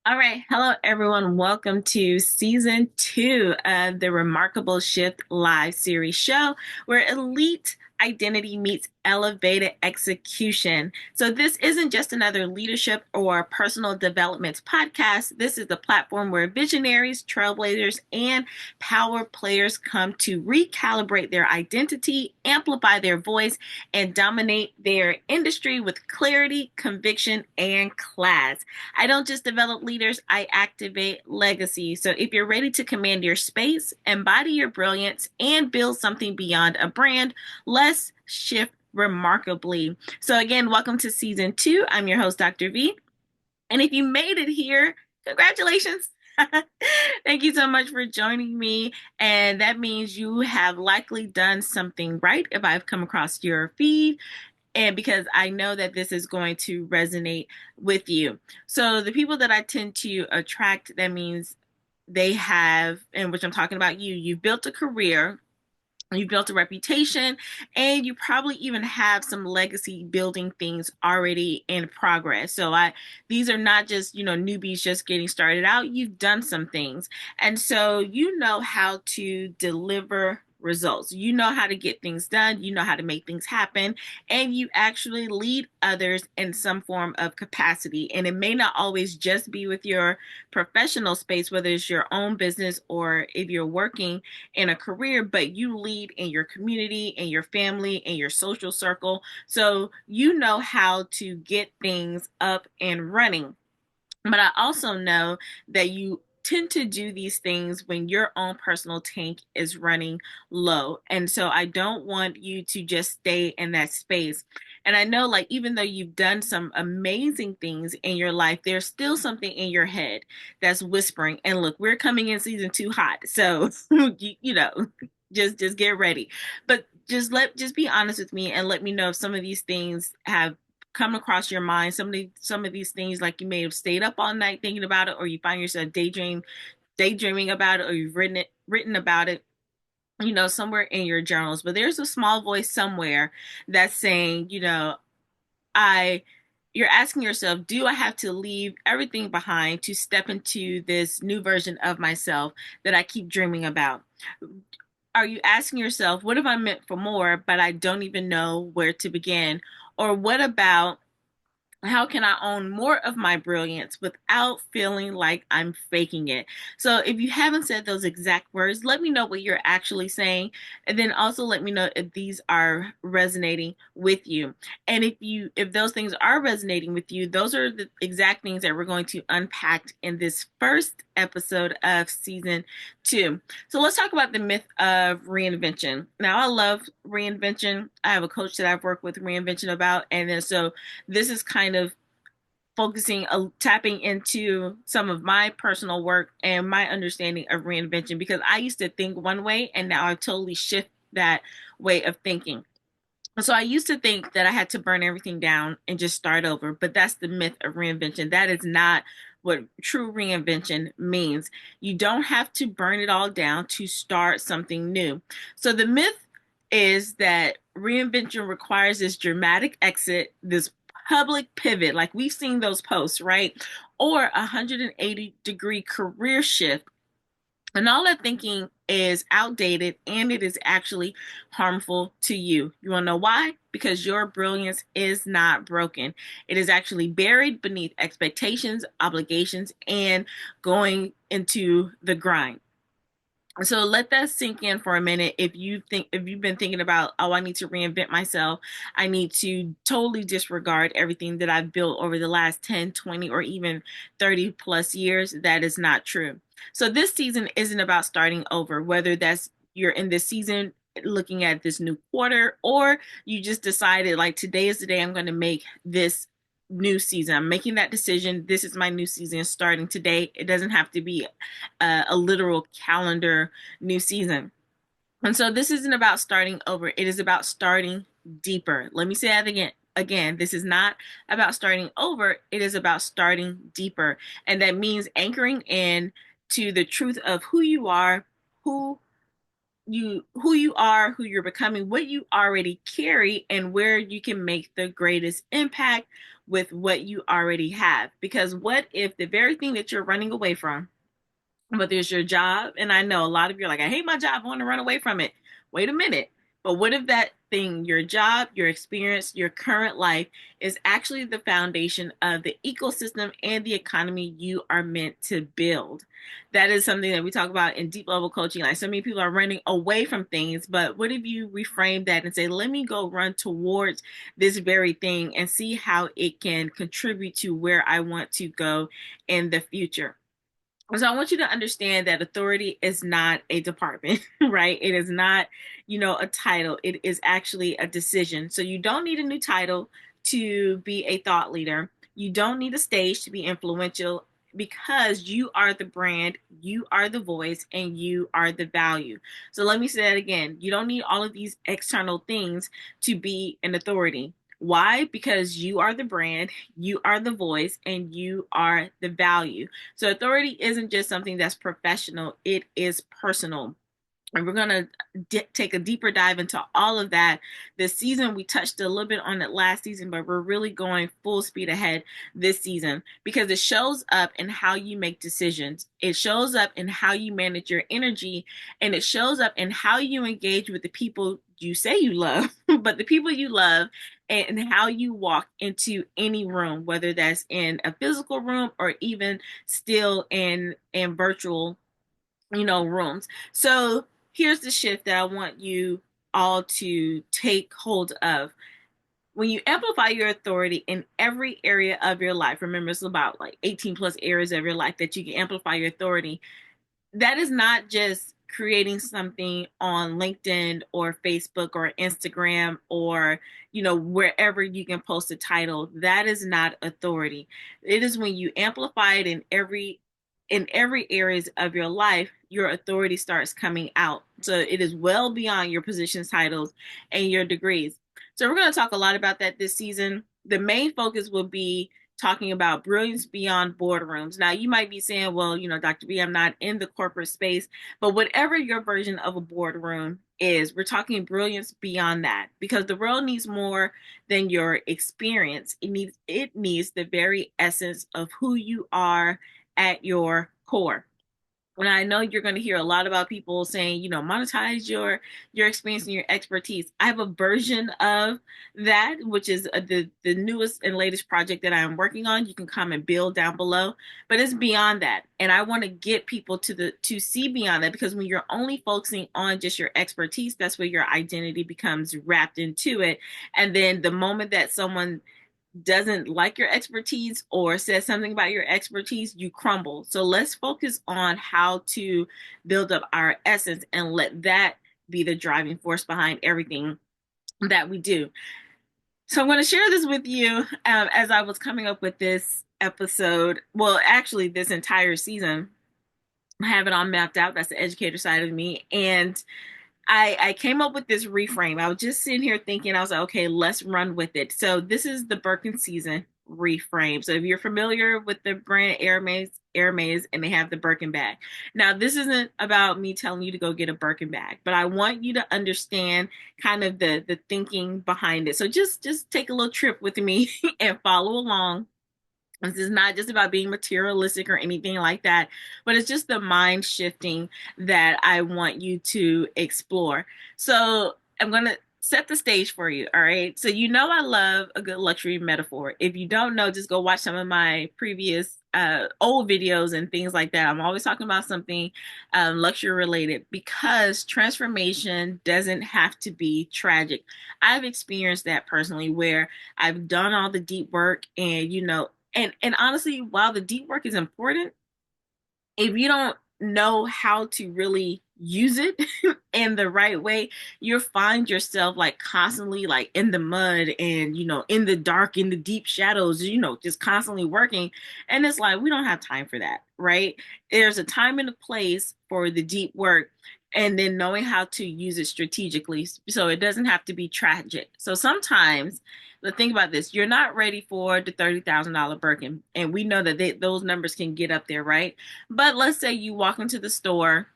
All right. Hello, everyone. Welcome to season two of the Remarkable Shift live series show where elite identity meets elevated execution. So, this isn't just another leadership or personal development podcast. This is the platform where visionaries, trailblazers, and power players come to recalibrate their identity, amplify their voice, and dominate their industry with clarity, conviction, and class. I don't just develop leaders, I activate legacy. So if you're ready to command your space, embody your brilliance, and build something beyond a brand, let's shift remarkably. So, again, welcome to season two. I'm your host, Dr. V. And if you made it here, congratulations. Thank you so much for joining me. And that means you have likely done something right if I've come across your feed and because I know that this is going to resonate with you. So the people that I tend to attract, that means they have, and which I'm talking about you've built a career, you've built a reputation, and you probably even have some legacy building things already in progress. So these are not just, newbies just getting started out. You've done some things. And so you know how to deliver results. You know how to get things done. You know how to make things happen. And you actually lead others in some form of capacity. And it may not always just be with your professional space, whether it's your own business or if you're working in a career, but you lead in your community, in your family, in your social circle. So you know how to get things up and running. But I also know that you tend to do these things when your own personal tank is running low. And so I don't want you to just stay in that space. And I know, like, even though you've done some amazing things in your life, there's still something in your head that's whispering. And look, we're coming in season two hot. So, just get ready. But just be honest with me and let me know if some of these things have come across your mind, some of these things, like you may have stayed up all night thinking about it, or you find yourself daydreaming about it, or you've written about it, somewhere in your journals. But there's a small voice somewhere that's saying, I you're asking yourself, do I have to leave everything behind to step into this new version of myself that I keep dreaming about? Are you asking yourself, what if I'm meant for more, but I don't even know where to begin? Or what about, how can I own more of my brilliance without feeling like I'm faking it? So if you haven't said those exact words, let me know what you're actually saying. And then also let me know if these are resonating with you. And if those things are resonating with you, those are the exact things that we're going to unpack in this first episode of season two. So let's talk about the myth of reinvention. Now, I love reinvention. I have a coach that I've worked with reinvention about. And then so this is kind of focusing, tapping into some of my personal work and my understanding of reinvention, because I used to think one way and now I've totally shifted that way of thinking. So I used to think that I had to burn everything down and just start over, but that's the myth of reinvention. That is not what true reinvention means. You don't have to burn it all down to start something new. So the myth is that reinvention requires this dramatic exit, this public pivot, like we've seen those posts, right? Or a 180-degree career shift. And all that thinking is outdated and it is actually harmful to you. You want to know why? Because your brilliance is not broken. It is actually buried beneath expectations, obligations, and going into the grind. So let that sink in for a minute. If you've been thinking about, oh, I need to reinvent myself, I need to totally disregard everything that I've built over the last 10, 20, or even 30 plus years, that is not true. So this season isn't about starting over, whether that's you're in this season looking at this new quarter, or you just decided, like, today is the day I'm going to make this new season. I'm making that decision. This is my new season starting today. It doesn't have to be a literal calendar new season. And so this isn't about starting over. It is about starting deeper. Let me say that again. Again, this is not about starting over. It is about starting deeper. And that means anchoring in to the truth of who you are, who you're becoming, what you already carry, and where you can make the greatest impact with what you already have. Because what if the very thing that you're running away from, whether it's your job, and I know a lot of you are like, I hate my job, I want to run away from it. Wait a minute. But what if that thing, your job, your experience, your current life, is actually the foundation of the ecosystem and the economy you are meant to build? That is something that we talk about in deep level coaching. Like, so many people are running away from things, but what if you reframe that and say, let me go run towards this very thing and see how it can contribute to where I want to go in the future? So I want you to understand that authority is not a department, right? It is not, a title. It is actually a decision. So you don't need a new title to be a thought leader. You don't need a stage to be influential because you are the brand, you are the voice, and you are the value. So let me say that again. You don't need all of these external things to be an authority. Why? Because you are the brand, you are the voice, and you are the value. So authority isn't just something that's professional, it is personal. And we're going to take a deeper dive into all of that this season. We touched a little bit on it last season, but we're really going full speed ahead this season because it shows up in how you make decisions. It shows up in how you manage your energy, and it shows up in how you engage with the people you say you love, but the people you love, and how you walk into any room, whether that's in a physical room or even still in virtual rooms. So here's the shift that I want you all to take hold of. When you amplify your authority in every area of your life, remember it's about like 18 plus areas of your life that you can amplify your authority. That is not just creating something on LinkedIn or Facebook or Instagram or wherever you can post a title. That is not authority. It is when you amplify it in every areas of your life, your authority starts coming out. So it is well beyond your positions, titles, and your degrees. So we're going to talk a lot about that this season. The main focus will be talking about brilliance beyond boardrooms. Now, you might be saying, well, Dr. B, I'm not in the corporate space, but whatever your version of a boardroom is, we're talking brilliance beyond that because the world needs more than your experience. It needs the very essence of who you are at your core. And I know you're going to hear a lot about people saying, monetize your experience and your expertise. I have a version of that, which is the newest and latest project that I'm working on. You can come and build down below, but it's beyond that. And I want to get people to see beyond that because when you're only focusing on just your expertise, that's where your identity becomes wrapped into it. And then the moment that someone doesn't like your expertise or says something about your expertise, you crumble. So let's focus on how to build up our essence and let that be the driving force behind everything that we do. So I'm going to share this with you as I was coming up with this episode. Well, actually, this entire season, I have it all mapped out. That's the educator side of me. And I came up with this reframe. I was just sitting here thinking, I was like, okay, let's run with it. So this is the Birkin season reframe. So if you're familiar with the brand Hermes, and they have the Birkin bag. Now, this isn't about me telling you to go get a Birkin bag, but I want you to understand kind of the thinking behind it. So just take a little trip with me and follow along. This is not just about being materialistic or anything like that, but it's just the mind shifting that I want you to explore. So I'm going to set the stage for you. All right. So, I love a good luxury metaphor. If you don't know, just go watch some of my previous old videos and things like that. I'm always talking about something luxury related because transformation doesn't have to be tragic. I've experienced that personally where I've done all the deep work and, and honestly, while the deep work is important, if you don't know how to really use it in the right way, you'll find yourself like constantly like in the mud and in the dark, in the deep shadows, just constantly working. And it's like we don't have time for that, right? There's a time and a place for the deep work. And then knowing how to use it strategically so it doesn't have to be tragic. So sometimes, but think about this, you're not ready for the $30,000 Birkin. And we know that those numbers can get up there, right? But let's say you walk into the store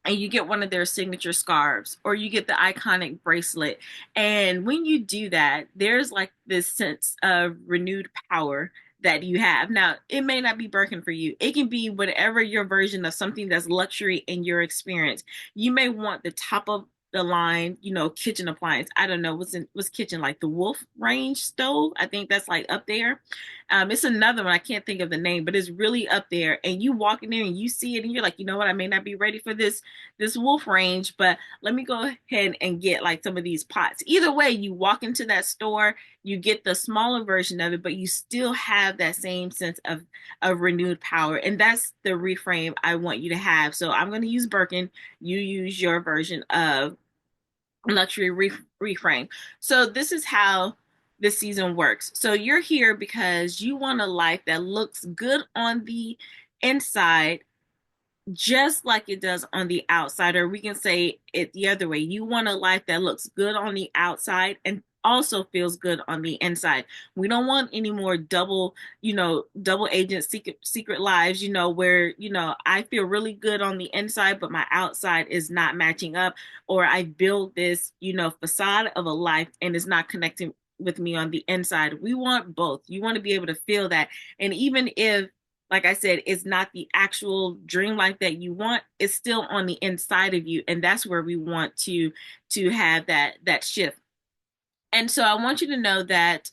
and you get one of their signature scarves or you get the iconic bracelet. And when you do that, there's like this sense of renewed power that you have. Now, it may not be Birkin for you. It can be whatever your version of something that's luxury in your experience. You may want the top of the line, kitchen appliance. I don't know what's kitchen, like the Wolf range stove. I think that's like up there. It's another one. I can't think of the name, but it's really up there. And you walk in there and you see it, and you're like, you know what? I may not be ready for this wolf range, but let me go ahead and get like some of these pots. Either way, you walk into that store, you get the smaller version of it, but you still have that same sense of renewed power. And that's the reframe I want you to have. So I'm going to use Birkin. You use your version of luxury reframe. So this is how this season works. So you're here because you want a life that looks good on the inside, just like it does on the outside. Or we can say it the other way. You want a life that looks good on the outside and also feels good on the inside. We don't want any more double agent secret lives, where, I feel really good on the inside, but my outside is not matching up, or I build this, facade of a life and it's not connecting with me on the inside. We want both. You want to be able to feel that. And even if, like I said, it's not the actual dream life that you want, it's still on the inside of you. And that's where we want to have that shift. And so I want you to know that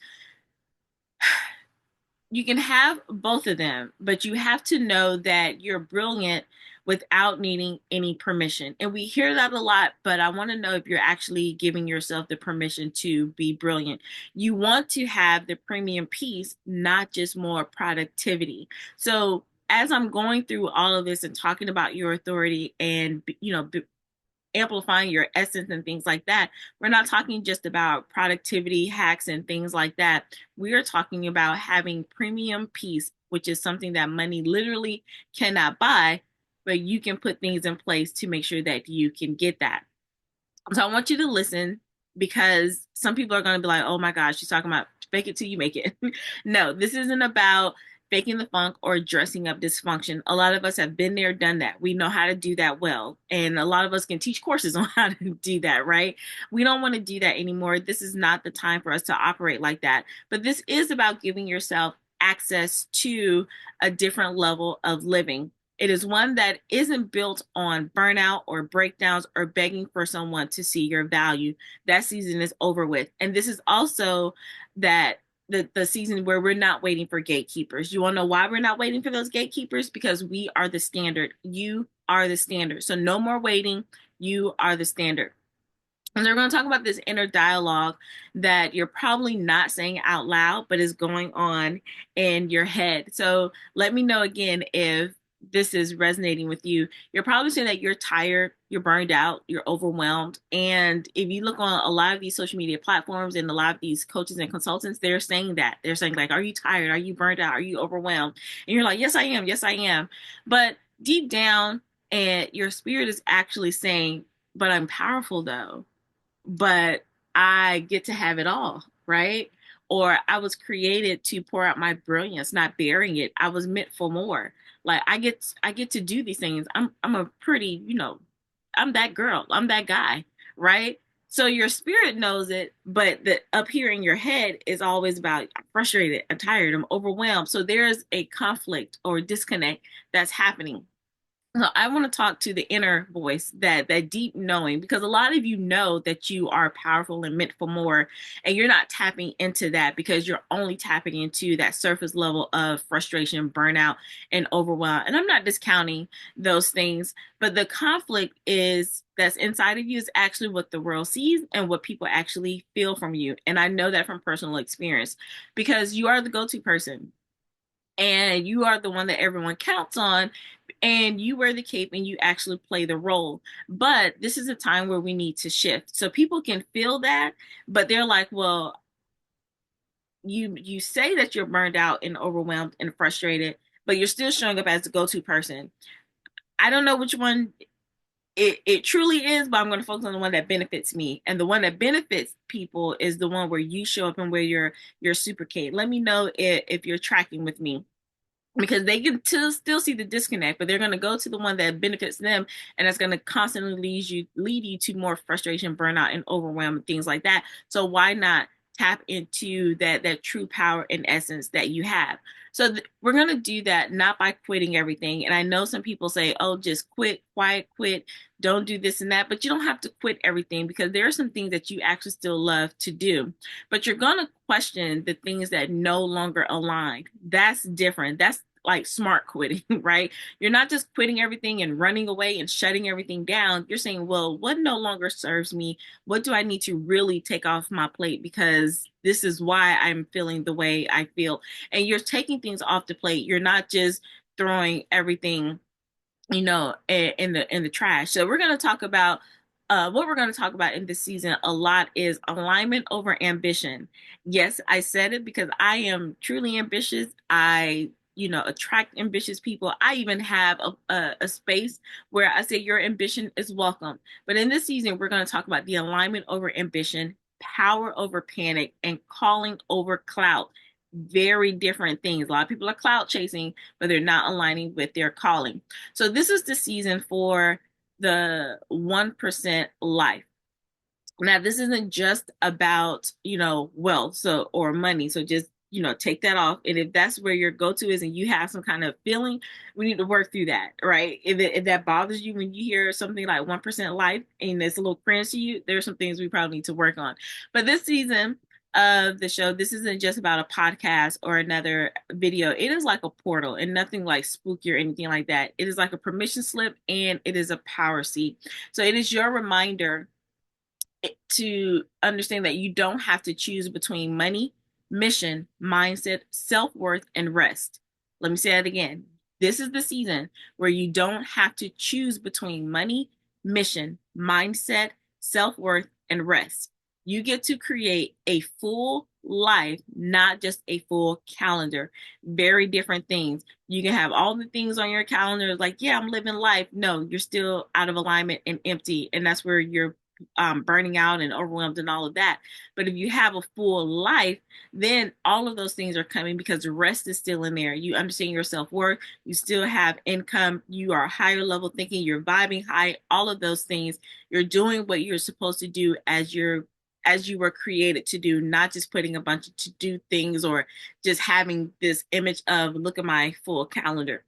you can have both of them, but you have to know that you're brilliant without needing any permission. And we hear that a lot, but I want to know if you're actually giving yourself the permission to be brilliant. You want to have the premium piece, not just more productivity. So as I'm going through all of this and talking about your authority and, amplifying your essence and things like that, we're not talking just about productivity hacks and things like that. We are talking about having premium peace, which is something that money literally cannot buy, but you can put things in place to make sure that you can get that. So I want you to listen, because some people are going to be like, oh my gosh, she's talking about fake it till you make it. No, this isn't about faking the funk or dressing up dysfunction. A lot of us have been there, done that. We know how to do that well. And a lot of us can teach courses on how to do that, right? We don't want to do that anymore. This is not the time for us to operate like that. But this is about giving yourself access to a different level of living. It is one that isn't built on burnout or breakdowns or begging for someone to see your value. That season is over with. And this is also that the season where we're not waiting for gatekeepers. You want to know why we're not waiting for those gatekeepers? Because we are the standard. You are the standard. So no more waiting. You are the standard. And they're going to talk about this inner dialogue that you're probably not saying out loud, but is going on in your head. So let me know again if this is resonating with you. You're probably saying that you're tired, you're burned out, you're overwhelmed. And if you look on a lot of these social media platforms and a lot of these coaches and consultants, they're saying that. They're saying, like, are you tired? Are you burned out? Are you overwhelmed? And you're like, yes, I am. Yes, I am. But deep down, and your spirit is actually saying, but I'm powerful though, but I get to have it all, right? Or I was created to pour out my brilliance, not bearing it. I was meant for more. Like I get to do these things. I'm a pretty, I'm that girl. I'm that guy, right? So your spirit knows it, but the up here in your head is always about, I'm frustrated, I'm tired, I'm overwhelmed. So there's a conflict or disconnect that's happening. So I want to talk to the inner voice, that deep knowing, because a lot of you know that you are powerful and meant for more, and you're not tapping into that because you're only tapping into that surface level of frustration, burnout, and overwhelm. And I'm not discounting those things, but the conflict is that's inside of you is actually what the world sees and what people actually feel from you. And I know that from personal experience, because you are the go-to person and you are the one that everyone counts on, and you wear the cape and you actually play the role. But this is a time where we need to shift, so people can feel that, but they're like, well, you say that you're burned out and overwhelmed and frustrated, but you're still showing up as the go-to person. I don't know which one it truly is, but I'm going to focus on the one that benefits me. And the one that benefits people is the one where you show up and wear your super cape. Let me know if you're tracking with me. because they can still see the disconnect, but they're going to go to the one that benefits them, and that's going to constantly lead you to more frustration, burnout, and overwhelm, and things like that. So why not tap into that true power and essence that you have? So we're going to do that not by quitting everything. And I know some people say, oh, just quit, quiet quit, don't do this and that, but you don't have to quit everything, because there are some things that you actually still love to do, but you're going to question the things that no longer align. That's different. That's like smart quitting, right? You're not just quitting everything and running away and shutting everything down. You're saying, well, what no longer serves me? What do I need to really take off my plate? Because this is why I'm feeling the way I feel. And you're taking things off the plate. You're not just throwing everything, in the trash. So we're going to talk about what we're going to talk about in this season a lot is alignment over ambition. Yes, I said it because I am truly ambitious. I attract ambitious people. I even have a space where I say your ambition is welcome. But in this season, we're going to talk about the alignment over ambition, power over panic, and calling over clout. Very different things. A lot of people are clout chasing, but they're not aligning with their calling. So this is the season for the 1% life. Now, this isn't just about, wealth or money. So just, take that off. And if that's where your go-to is and you have some kind of feeling, we need to work through that, right? If that bothers you when you hear something like 1% life and it's a little cringe to you, there's some things we probably need to work on. But this season of the show, this isn't just about a podcast or another video. It is like a portal, and nothing like spooky or anything like that. It is like a permission slip, and it is a power seat. So it is your reminder to understand that you don't have to choose between money, mission, mindset, self worth, and rest. Let me say that again. This is the season where you don't have to choose between money, mission, mindset, self worth, and rest. You get to create a full life, not just a full calendar. Very different things. You can have all the things on your calendar, like, yeah, I'm living life. No, you're still out of alignment and empty. And that's where you're burning out and overwhelmed and all of that. But if you have a full life, then all of those things are coming because the rest is still in there. You understand your self-worth, you still have income, you are higher level thinking, you're vibing high, all of those things. You're doing what you're supposed to do as you were created to do, not just putting a bunch of to do things or just having this image of look at my full calendar.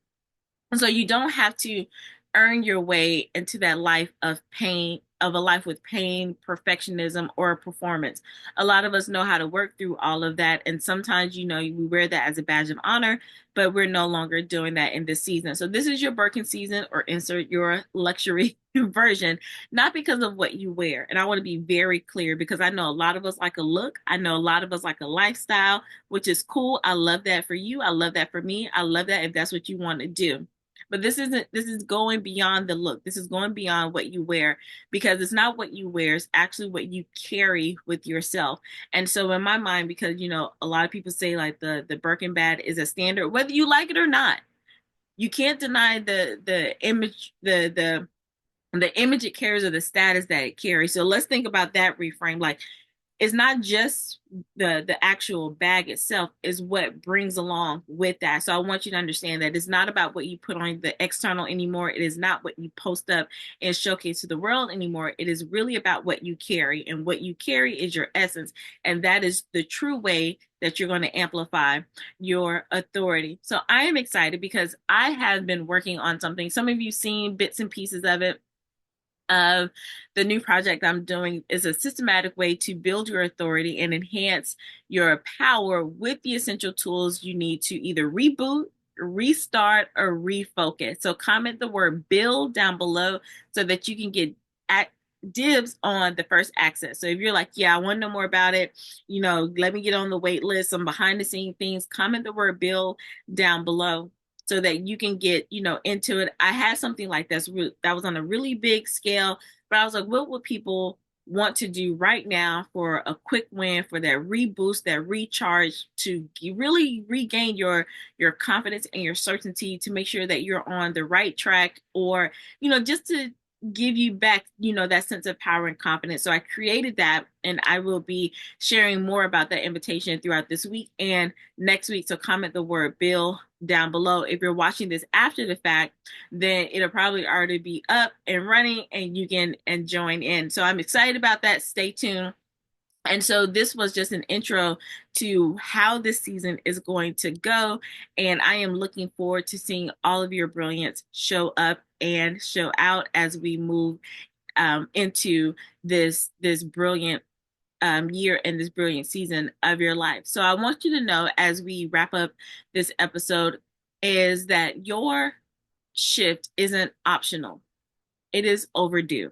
So you don't have to earn your way into that life of pain, of a life with pain, perfectionism, or performance. A lot of us know how to work through all of that. And sometimes, we wear that as a badge of honor, but we're no longer doing that in this season. So this is your Birkin season, or insert your luxury version, not because of what you wear. And I want to be very clear, because I know a lot of us like a look. I know a lot of us like a lifestyle, which is cool. I love that for you. I love that for me. I love that if that's what you want to do. But this is going beyond the look. This is going beyond what you wear, because it's not what you wear, it's actually what you carry with yourself. And so in my mind, because a lot of people say like the Birkin bag is a standard, whether you like it or not. You can't deny the image, the image it carries, or the status that it carries. So let's think about that reframe. Like, it's not just the actual bag itself, is what brings along with that. So I want you to understand that it's not about what you put on the external anymore. It is not what you post up and showcase to the world anymore. It is really about what you carry, and what you carry is your essence. And that is the true way that you're going to amplify your authority. So I am excited because I have been working on something. Some of you seen bits and pieces of it. Of the new project I'm doing is a systematic way to build your authority and enhance your power with the essential tools you need to either reboot, restart, or refocus. So comment the word build down below so that you can get at dibs on the first access. So if you're like, yeah, I want to know more about it, let me get on the wait list, some behind the scene things, comment the word build down below so that you can get, into it. I had something like this that was on a really big scale, but I was like, what would people want to do right now for a quick win, for that reboost, that recharge, to really regain your confidence and your certainty, to make sure that you're on the right track, or, just to give you back, that sense of power and confidence. So I created that, and I will be sharing more about that invitation throughout this week and next week. So comment the word bill down below. If you're watching this after the fact, then it'll probably already be up and running and you can and join in. So I'm excited about that. Stay tuned. And so this was just an intro to how this season is going to go. And I am looking forward to seeing all of your brilliance show up and show out as we move into this brilliant year and this brilliant season of your life. So I want you to know as we wrap up this episode is that your shift isn't optional. It is overdue.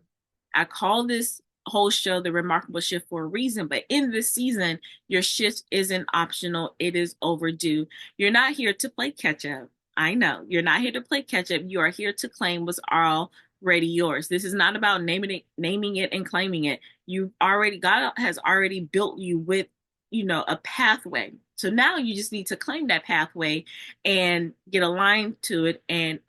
I call this whole show the remarkable shift for a reason, but in this season, your shift isn't optional. It is overdue. You're not here to play catch up. I know you're not here to play catch up. You are here to claim what's already yours. This is not about naming it and claiming it. God has already built you with, a pathway. So now you just need to claim that pathway and get aligned to it and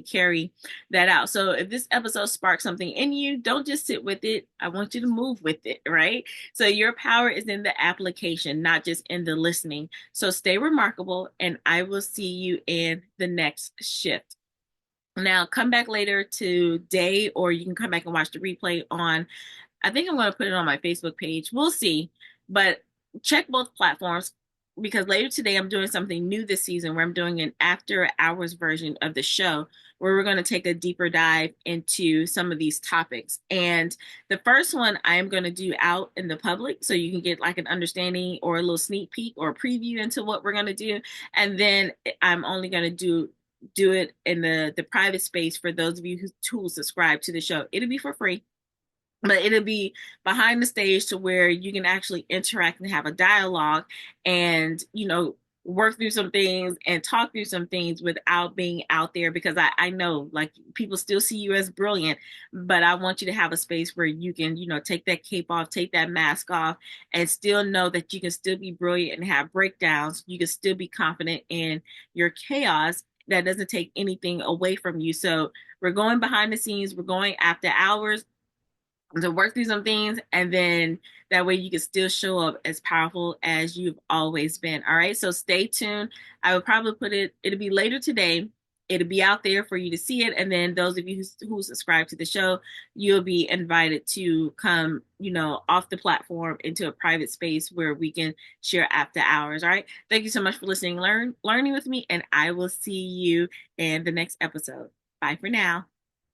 carry that out. So if this episode sparks something in you, don't just sit with it. I want you to move with it, right? So your power is in the application, not just in the listening. So stay remarkable, and I will see you in the next shift. Now, come back later today, or you can come back and watch the replay on, I think I'm going to put it on my Facebook page. We'll see. But check both platforms, because later today I'm doing something new this season where I'm doing an after hours version of the show where we're going to take a deeper dive into some of these topics. And the first one I am going to do out in the public so you can get like an understanding or a little sneak peek or a preview into what we're going to do. And then I'm only going to do it in the private space for those of you who subscribe to the show. It'll be for free, but it'll be behind the stage to where you can actually interact and have a dialogue and, work through some things and talk through some things without being out there, because I know like people still see you as brilliant, but I want you to have a space where you can, take that cape off, take that mask off, and still know that you can still be brilliant and have breakdowns. You can still be confident in your chaos. That doesn't take anything away from you. So we're going behind the scenes, we're going after hours to work through some things, and then that way you can still show up as powerful as you've always been. All right, so stay tuned. I will probably it'll be later today. It'll be out there for you to see it, and then those of you who subscribe to the show, you'll be invited to come, off the platform into a private space where we can share after hours. All right, thank you so much for listening, learning with me, and I will see you in the next episode. Bye for now.